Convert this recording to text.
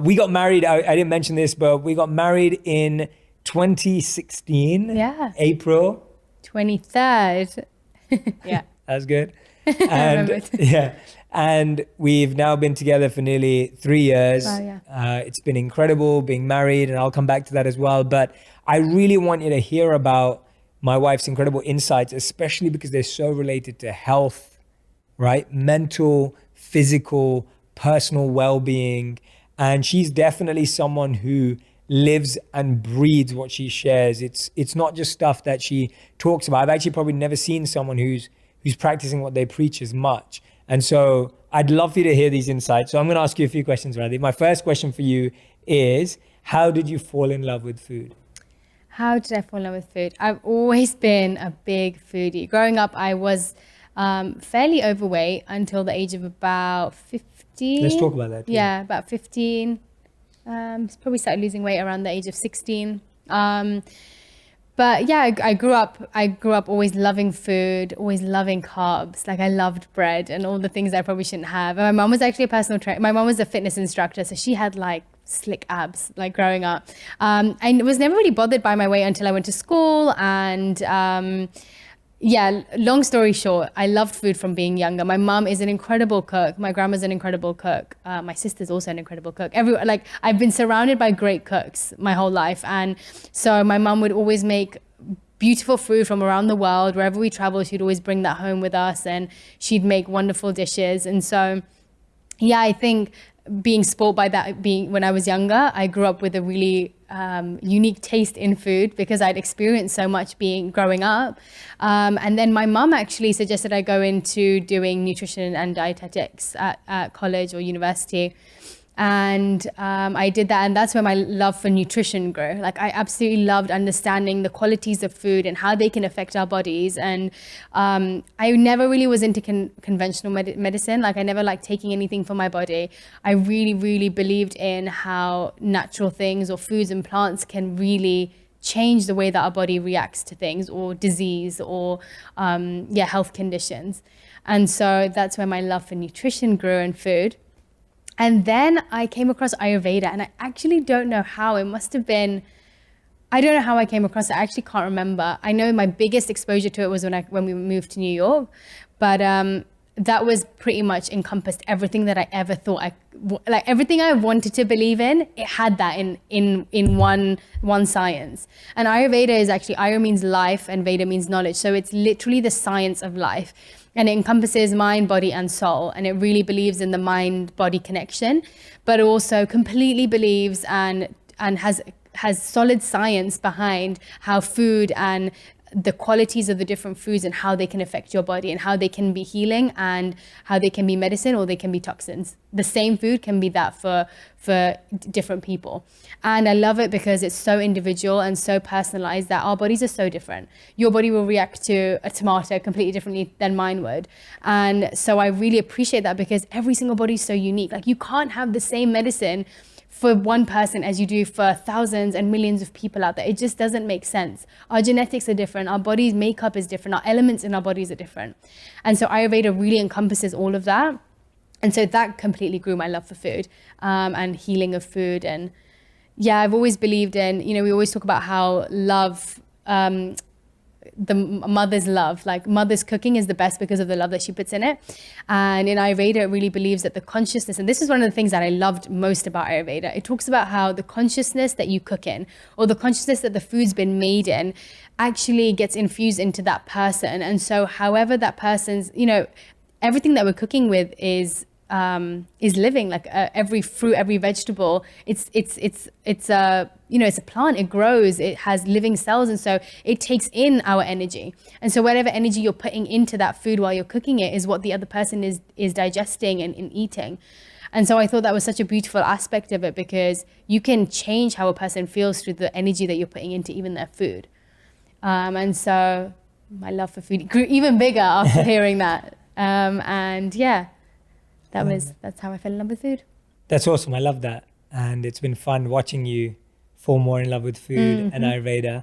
We got married, I didn't mention this, but we got married in 2016, Yeah. April. 23rd. Yeah. That's good. I remember it. Yeah, and we've now been together for nearly 3 years. Wow, yeah. It's been incredible being married, and I'll come back to that as well. But I really want you to hear about my wife's incredible insights, especially because they're so related to health, right? Mental, physical, personal well-being. And she's definitely someone who lives and breathes what she shares. It's not just stuff that she talks about. I've actually probably never seen someone who's practicing what they preach as much. And so I'd love for you to hear these insights. So I'm going to ask you a few questions, Radhi. My first question for you is, how did you fall in love with food? How did I fall in love with food? I've always been a big foodie. Growing up, I was fairly overweight until the age of about 15. Let's talk about that. Yeah, about 15. Probably started losing weight around the age of 16. But yeah, I grew up always loving food, always loving carbs. Like I loved bread and all the things I probably shouldn't have. And my mom was actually a personal trainer. My mom was a fitness instructor, so she had like slick abs like growing up. I was never really bothered by my weight until I went to school. And yeah, long story short, I loved food from being younger. My mom is an incredible cook. My grandma's an incredible cook. My sister's also an incredible cook. Like I've been surrounded by great cooks my whole life. And so my mom would always make beautiful food from around the world. Wherever we traveled, she'd always bring that home with us, and she'd make wonderful dishes. And so, yeah, I think being spoiled by that, when I was younger, I grew up with a really unique taste in food because I'd experienced so much growing up. And then my mum actually suggested I go into doing nutrition and dietetics at college or university. And I did that, and that's where my love for nutrition grew. Like I absolutely loved understanding the qualities of food and how they can affect our bodies. And I never really was into conventional medicine. Like I never liked taking anything for my body. I really, really believed in how natural things or foods and plants can really change the way that our body reacts to things or disease or health conditions. And so that's where my love for nutrition grew and food. And then I came across Ayurveda, and I actually don't know how. It must have been, I don't know how I came across it. I actually can't remember. I know my biggest exposure to it was when we moved to New York, but that was pretty much encompassed everything that I ever thought like everything I wanted to believe in. It had that in one science. And Ayurveda is actually, Ayur means life and Veda means knowledge. So it's literally the science of life. And it encompasses mind, body, and soul. And it really believes in the mind-body connection, but also completely believes and has solid science behind how food and the qualities of the different foods and how they can affect your body and how they can be healing and how they can be medicine or they can be toxins. The same food can be that for different people. And I love it because it's so individual and so personalized that our bodies are so different. Your body will react to a tomato completely differently than mine would. And so I really appreciate that because every single body is so unique. Like you can't have the same medicine for one person as you do for thousands and millions of people out there. It just doesn't make sense. Our genetics are different. Our body's makeup is different. Our elements in our bodies are different. And so Ayurveda really encompasses all of that. And so that completely grew my love for food and healing of food. And yeah, I've always believed in, we always talk about how love, the mother's love, like mother's cooking is the best because of the love that she puts in it. And in Ayurveda, it really believes that the consciousness, and this is one of the things that I loved most about Ayurveda, it talks about how the consciousness that you cook in or the consciousness that the food's been made in actually gets infused into that person. And so however that person's, everything that we're cooking with is living. Like every fruit, every vegetable, it's a plant. It grows. It has living cells, and so it takes in our energy. And so whatever energy you're putting into that food while you're cooking it is what the other person is digesting and eating. And so I thought that was such a beautiful aspect of it because you can change how a person feels through the energy that you're putting into even their food. And so my love for food grew even bigger after hearing that. And yeah. That's how I fell in love with food. That's awesome. I love that. And it's been fun watching you fall more in love with food and Ayurveda.